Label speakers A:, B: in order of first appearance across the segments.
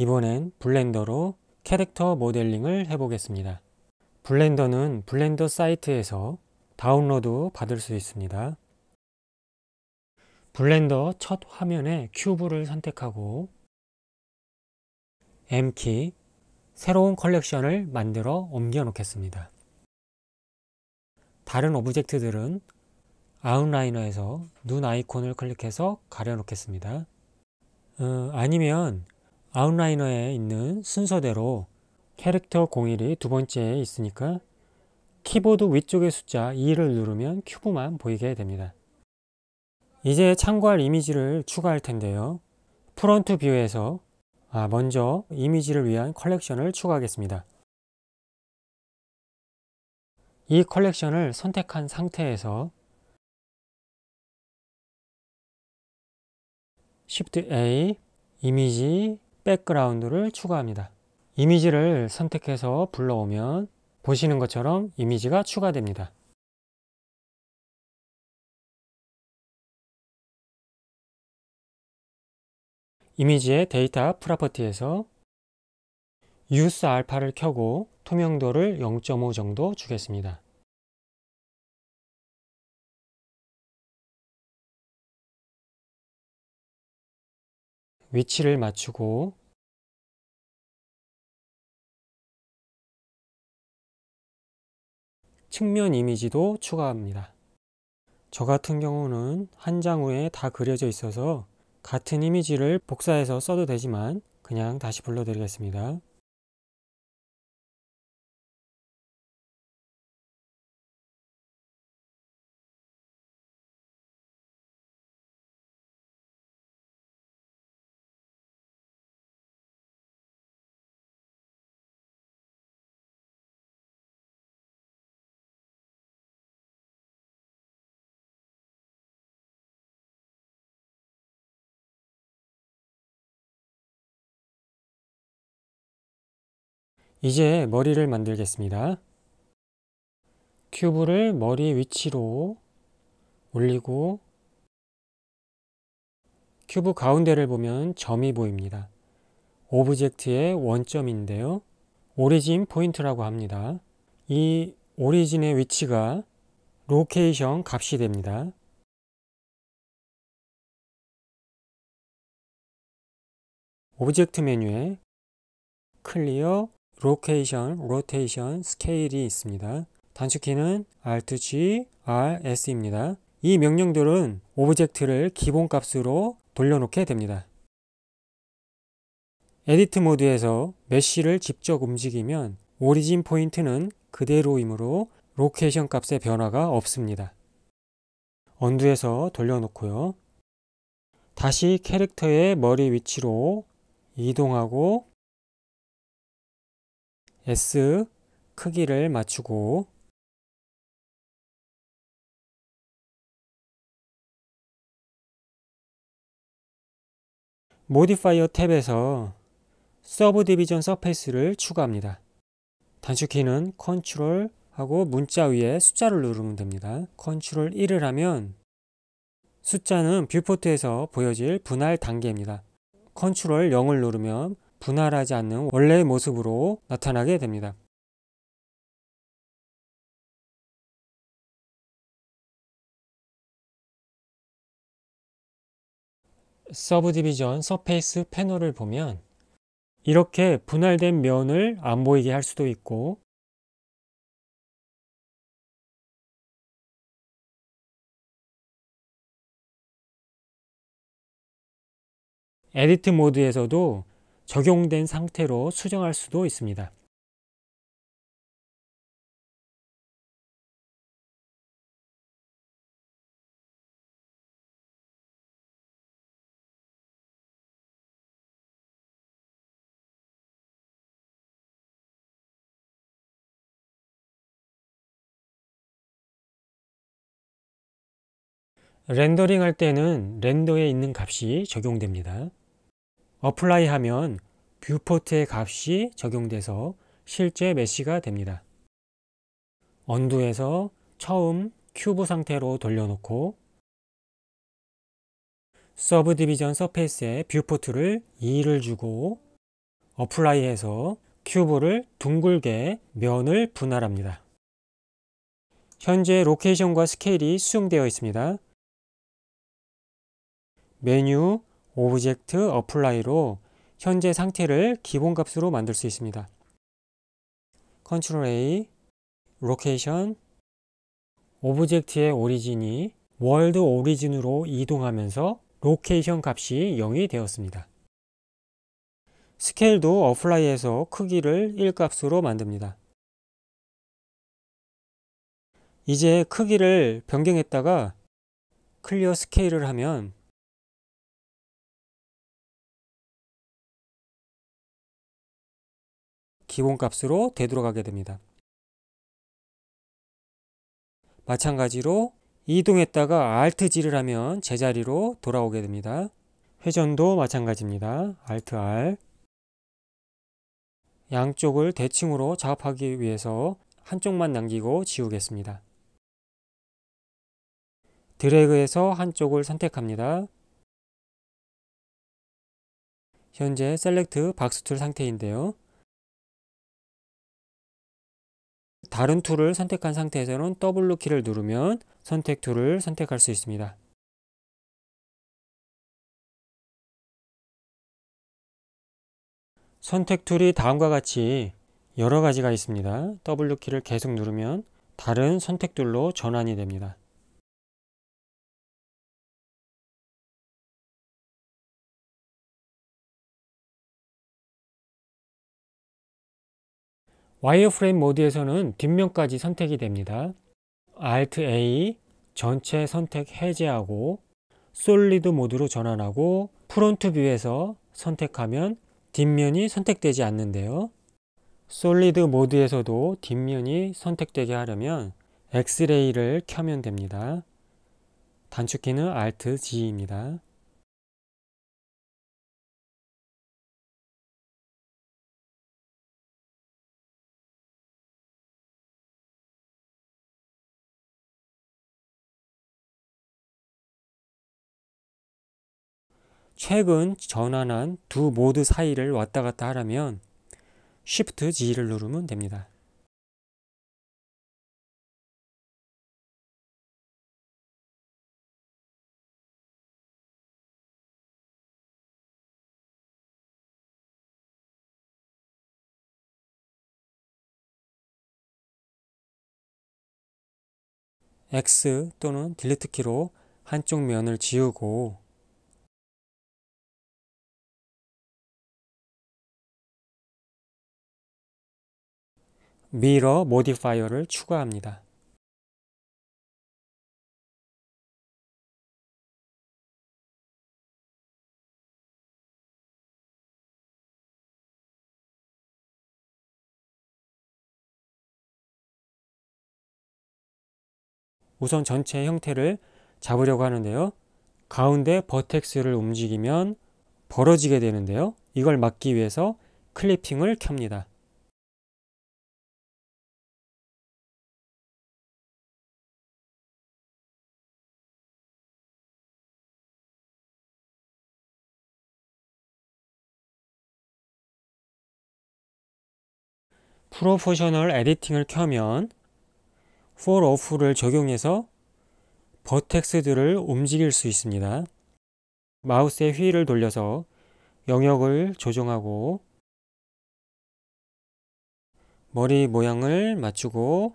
A: 이번엔 블렌더로 캐릭터 모델링을 해보겠습니다. 블렌더는 블렌더 사이트에서 다운로드 받을 수 있습니다. 블렌더 첫 화면에 큐브를 선택하고 M키, 새로운 컬렉션을 만들어 옮겨 놓겠습니다. 다른 오브젝트들은 아웃라이너에서 눈 아이콘을 클릭해서 가려 놓겠습니다. 아니면 아웃라이너에 있는 순서대로 캐릭터 01이 두 번째에 있으니까 키보드 위쪽의 숫자 2를 누르면 큐브만 보이게 됩니다. 이제 참고할 이미지를 추가할 텐데요. 프론트 뷰에서 먼저 이미지를 위한 컬렉션을 추가하겠습니다. 이 컬렉션을 선택한 상태에서 Shift A, 이미지, 백그라운드를 추가합니다. 이미지를 선택해서 불러오면 보시는 것처럼 이미지가 추가됩니다. 이미지의 데이터 프로퍼티에서 Use 알파를 켜고 투명도를 0.5 정도 주겠습니다. 위치를 맞추고 측면 이미지도 추가합니다. 저 같은 경우는 한 장 후에 다 그려져 있어서 같은 이미지를 복사해서 써도 되지만 그냥 다시 불러드리겠습니다. 이제 머리를 만들겠습니다. 큐브를 머리 위치로 올리고 큐브 가운데를 보면 점이 보입니다. 오브젝트의 원점인데요. 오리진 포인트라고 합니다. 이 오리진의 위치가 로케이션 값이 됩니다. 오브젝트 메뉴에 클리어, 로케이션, 로테이션, 스케일이 있습니다. 단축키는 Alt-G, R-S입니다. 이 명령들은 오브젝트를 기본값으로 돌려놓게 됩니다. 에디트 모드에서 메쉬를 직접 움직이면 오리진 포인트는 그대로이므로 로케이션 값의 변화가 없습니다. 언두에서 돌려놓고요. 다시 캐릭터의 머리 위치로 이동하고 S 크기를 맞추고 모디파이어 탭에서 서브디비전 서페이스를 추가합니다. 단축키는 컨트롤 하고 문자 위에 숫자를 누르면 됩니다. 컨트롤 1을 하면 숫자는 뷰포트에서 보여질 분할 단계입니다. 컨트롤 0을 누르면 분할하지 않는 원래의 모습으로 나타나게 됩니다. 서브디비전 서페이스 패널을 보면 이렇게 분할된 면을 안 보이게 할 수도 있고 에디트 모드에서도 적용된 상태로 수정할 수도 있습니다. 렌더링 할 때는 렌더에 있는 값이 적용됩니다. 어플라이 하면 뷰포트의 값이 적용돼서 실제 메쉬가 됩니다. 언두에서 처음 큐브 상태로 돌려놓고 서브디비전 서페이스에 뷰포트를 2를 주고 어플라이해서 큐브를 둥글게 면을 분할합니다. 현재 로케이션과 스케일이 수정되어 있습니다. 메뉴, 오브젝트, 어플라이로 현재 상태를 기본값으로 만들 수 있습니다. 컨트롤 A, 로케이션, 오브젝트의 오리진이 월드 오리진으로 이동하면서 로케이션 값이 0이 되었습니다. 스케일도 어플라이에서 크기를 1값으로 만듭니다. 이제 크기를 변경했다가 클리어 스케일을 하면 기본값으로 되돌아가게 됩니다. 마찬가지로 이동했다가 Alt-G를 하면 제자리로 돌아오게 됩니다. 회전도 마찬가지입니다. Alt-R. 양쪽을 대칭으로 작업하기 위해서 한쪽만 남기고 지우겠습니다. 드래그해서 한쪽을 선택합니다. 현재 셀렉트 박스 툴 상태인데요. 다른 툴을 선택한 상태에서는 W 키를 누르면 선택 툴을 선택할 수 있습니다. 선택 툴이 다음과 같이 여러 가지가 있습니다. W 키를 계속 누르면 다른 선택들로 전환이 됩니다. 와이어프레임 모드에서는 뒷면까지 선택이 됩니다. Alt-A 전체 선택 해제하고 솔리드 모드로 전환하고 프론트 뷰에서 선택하면 뒷면이 선택되지 않는데요. 솔리드 모드에서도 뒷면이 선택되게 하려면 엑스레이를 켜면 됩니다. 단축키는 Alt-G입니다. 최근 전환한 두 모드 사이를 왔다 갔다 하려면 Shift G를 누르면 됩니다. X 또는 딜리트 키로 한쪽 면을 지우고 미러 모디파이어를 추가합니다. 우선 전체 형태를 잡으려고 하는데요. 가운데 버텍스를 움직이면 벌어지게 되는데요. 이걸 막기 위해서 클리핑을 켭니다. 프로포셔널 에디팅을 켜면 for off를 적용해서 버텍스들을 움직일 수 있습니다. 마우스의 휠을 돌려서 영역을 조정하고 머리 모양을 맞추고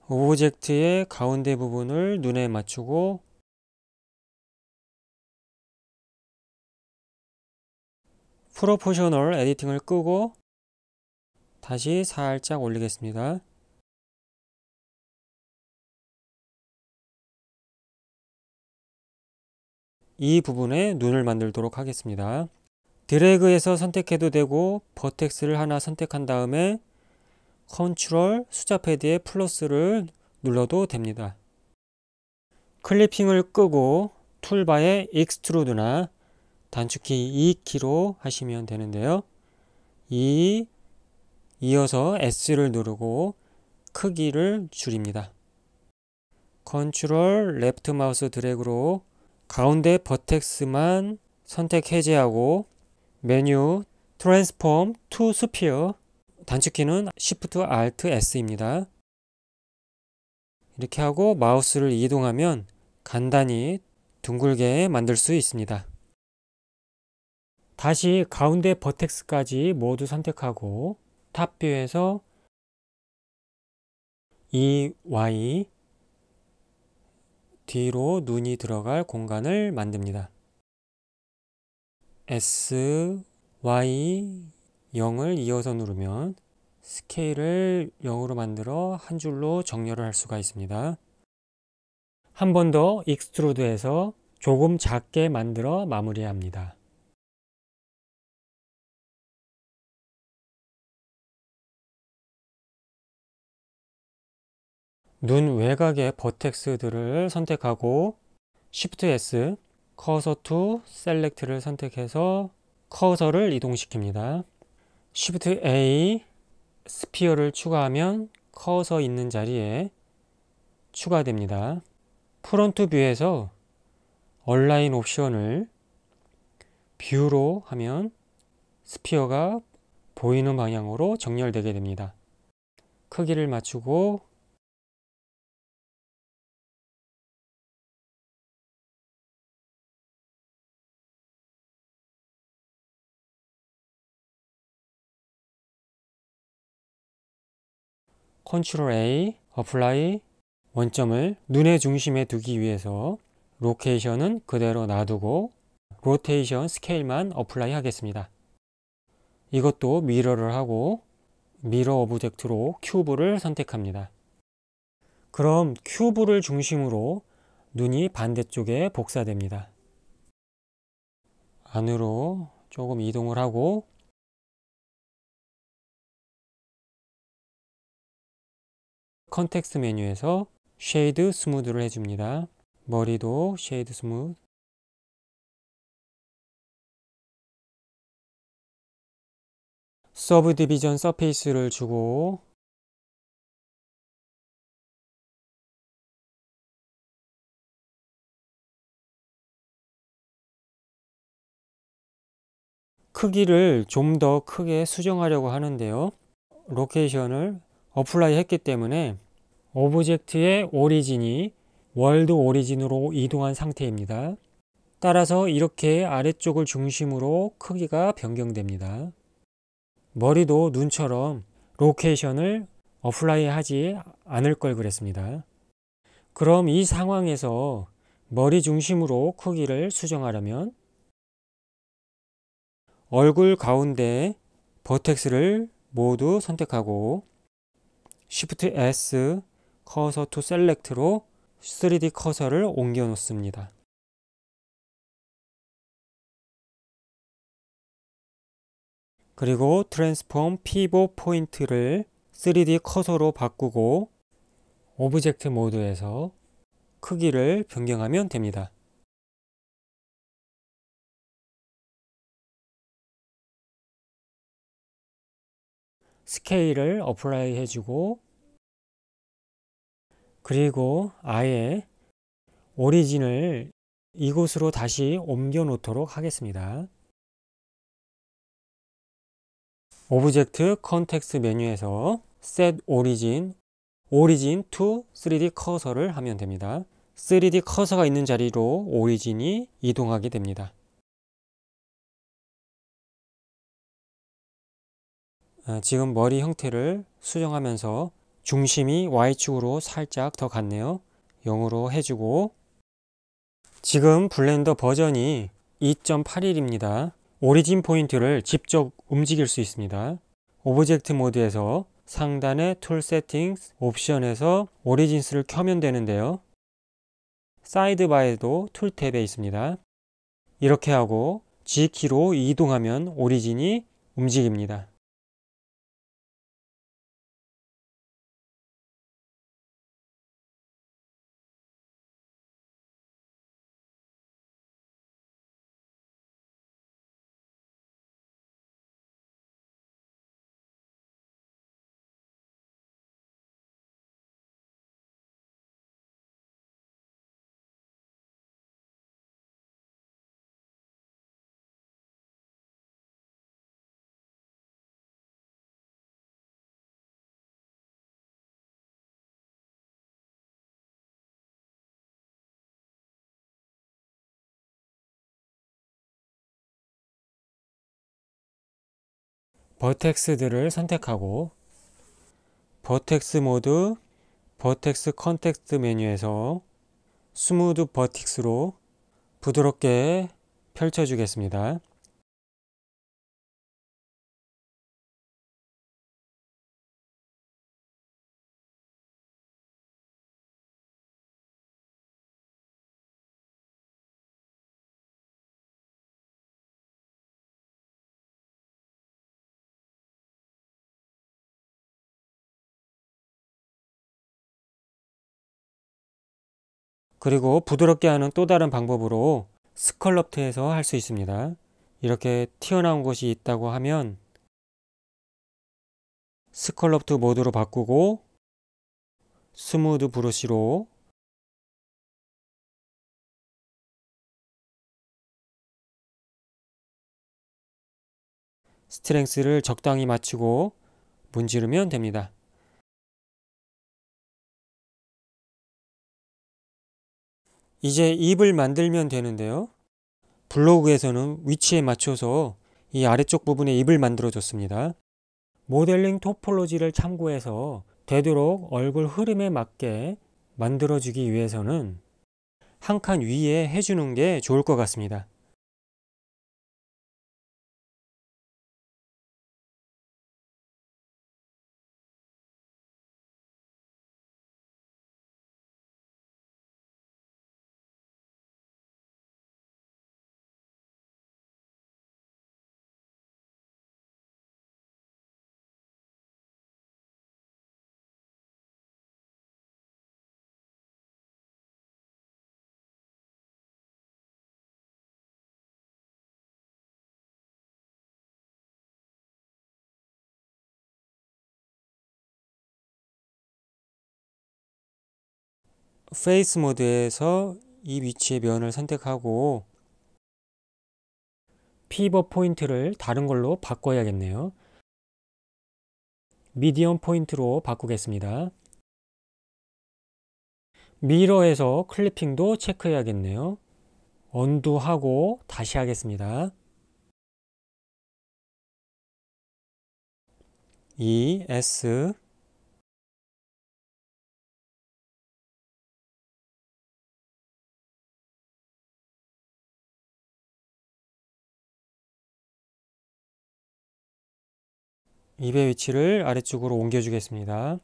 A: 오브젝트의 가운데 부분을 눈에 맞추고 프로포셔널 에디팅을 끄고 다시 살짝 올리겠습니다. 이 부분에 눈을 만들도록 하겠습니다. 드래그해서 선택해도 되고 버텍스를 하나 선택한 다음에 컨트롤 숫자 패드의 플러스를 눌러도 됩니다. 클리핑을 끄고 툴바에 익스트루드나 단축키 2키로 하시면 되는데요. 이어서 S를 누르고 크기를 줄입니다. 컨트롤 레프트 마우스 드래그로 가운데 버텍스만 선택 해제하고 메뉴 트랜스폼 투 스피어 단축키는 Shift Alt S입니다. 이렇게 하고 마우스를 이동하면 간단히 둥글게 만들 수 있습니다. 다시 가운데 버텍스까지 모두 선택하고 탑뷰에서 EY 뒤로 눈이 들어갈 공간을 만듭니다. S, Y 0을 이어서 누르면 스케일을 0으로 만들어 한 줄로 정렬을 할 수가 있습니다. 한 번 더 익스트루드해서 조금 작게 만들어 마무리합니다. 눈 외곽의 버텍스들을 선택하고 Shift S, 커서 to Select를 선택해서 커서를 이동시킵니다. Shift A, 스피어를 추가하면 커서 있는 자리에 추가됩니다. 프론트 뷰에서 얼라인 옵션을 뷰로 하면 스피어가 보이는 방향으로 정렬되게 됩니다. 크기를 맞추고 컨트롤 A, 어플라이, 원점을 눈의 중심에 두기 위해서 로케이션은 그대로 놔두고 로테이션 스케일만 어플라이 하겠습니다. 이것도 미러를 하고 미러 오브젝트로 큐브를 선택합니다. 그럼 큐브를 중심으로 눈이 반대쪽에 복사됩니다. 안으로 조금 이동을 하고 컨텍스트 메뉴에서 쉐이드 스무드를 해줍니다. 머리도 쉐이드 스무드. 서브 디비전 서페이스를 주고 크기를 좀 더 크게 수정하려고 하는데요. 로케이션을 어플라이 했기 때문에 오브젝트의 오리진이 월드 오리진으로 이동한 상태입니다. 따라서 이렇게 아래쪽을 중심으로 크기가 변경됩니다. 머리도 눈처럼 로케이션을 어플라이 하지 않을 걸 그랬습니다. 그럼 이 상황에서 머리 중심으로 크기를 수정하려면 얼굴 가운데 버텍스를 모두 선택하고 Shift S 커서 to Select로 3D 커서를 옮겨 놓습니다. 그리고 트랜스폼 피봇 포인트를 3D 커서로 바꾸고 오브젝트 모드에서 크기를 변경하면 됩니다. 스케일을 어플라이 해주고 그리고 아예 오리진을 이곳으로 다시 옮겨 놓도록 하겠습니다. 오브젝트 컨텍스트 메뉴에서 Set Origin, Origin to 3D 커서를 하면 됩니다. 3D 커서가 있는 자리로 오리진이 이동하게 됩니다. 지금 머리 형태를 수정하면서 중심이 Y축으로 살짝 더 갔네요. 0으로 해주고 지금 블렌더 버전이 2.81입니다. 오리진 포인트를 직접 움직일 수 있습니다. 오브젝트 모드에서 상단의 툴 세팅스 옵션에서 오리진스를 켜면 되는데요. 사이드바에도 툴 탭에 있습니다. 이렇게 하고 G키로 이동하면 오리진이 움직입니다. 버텍스들을 선택하고 버텍스 모드, 버텍스 컨텍스트 메뉴에서 스무드 버텍스로 부드럽게 펼쳐주겠습니다. 그리고 부드럽게 하는 또 다른 방법으로 스컬럽트에서 할 수 있습니다. 이렇게 튀어나온 곳이 있다고 하면 스컬럽트 모드로 바꾸고 스무드 브러쉬로 스트렝스를 적당히 맞추고 문지르면 됩니다. 이제 입을 만들면 되는데요. 블로그에서는 위치에 맞춰서 이 아래쪽 부분에 입을 만들어 줬습니다. 모델링 토폴로지를 참고해서 되도록 얼굴 흐름에 맞게 만들어 주기 위해서는 한 칸 위에 해주는 게 좋을 것 같습니다. 페이스 모드에서 이 위치의 면을 선택하고 피벗 포인트를 다른 걸로 바꿔야겠네요. 미디엄 포인트로 바꾸겠습니다. 미러에서 클리핑도 체크해야겠네요. 언두하고 다시 하겠습니다. 2S 입의 위치를 아래쪽으로 옮겨 주겠습니다.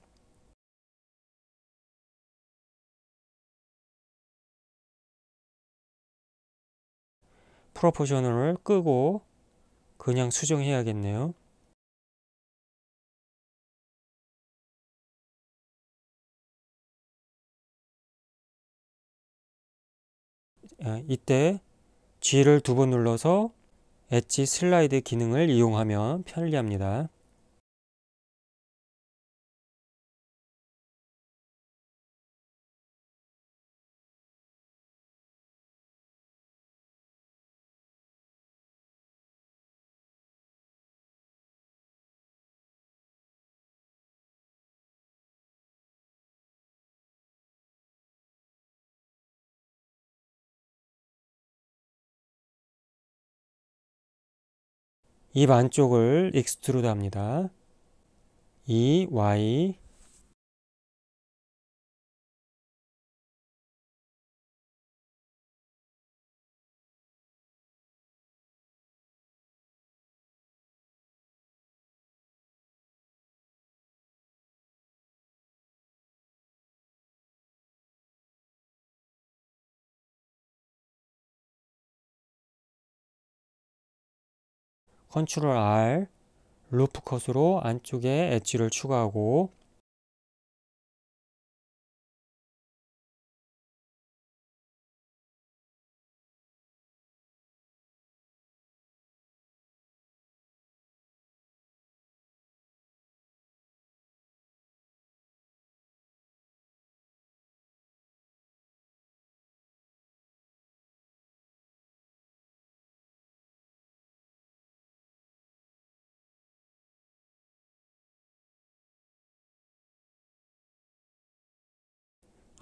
A: 프로포셔널을 끄고 그냥 수정해야겠네요. 이때 G를 두 번 눌러서 엣지 슬라이드 기능을 이용하면 편리합니다. 입 안쪽을 익스트루드 합니다. Y 컨트롤 R 루프 컷으로 안쪽에 엣지를 추가하고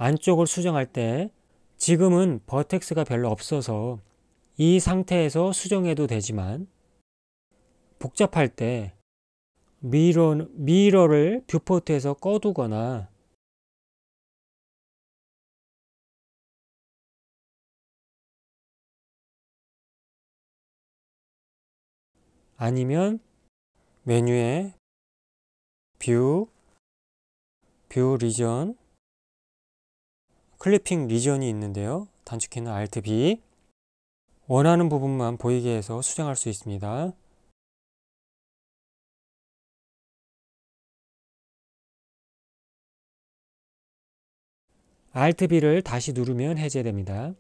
A: 안쪽을 수정할 때 지금은 버텍스가 별로 없어서 이 상태에서 수정해도 되지만 복잡할 때 미러를 뷰포트에서 꺼두거나 아니면 메뉴에 뷰 리전, 클리핑 리전이 있는데요. 단축키는 Alt B. 원하는 부분만 보이게 해서 수정할 수 있습니다. Alt B를 다시 누르면 해제됩니다.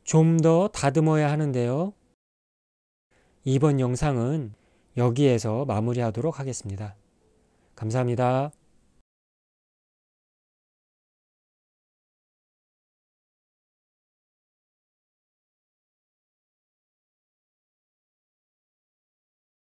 A: 좀 더 다듬어야 하는데요. 이번 영상은 여기에서 마무리하도록 하겠습니다. 감사합니다.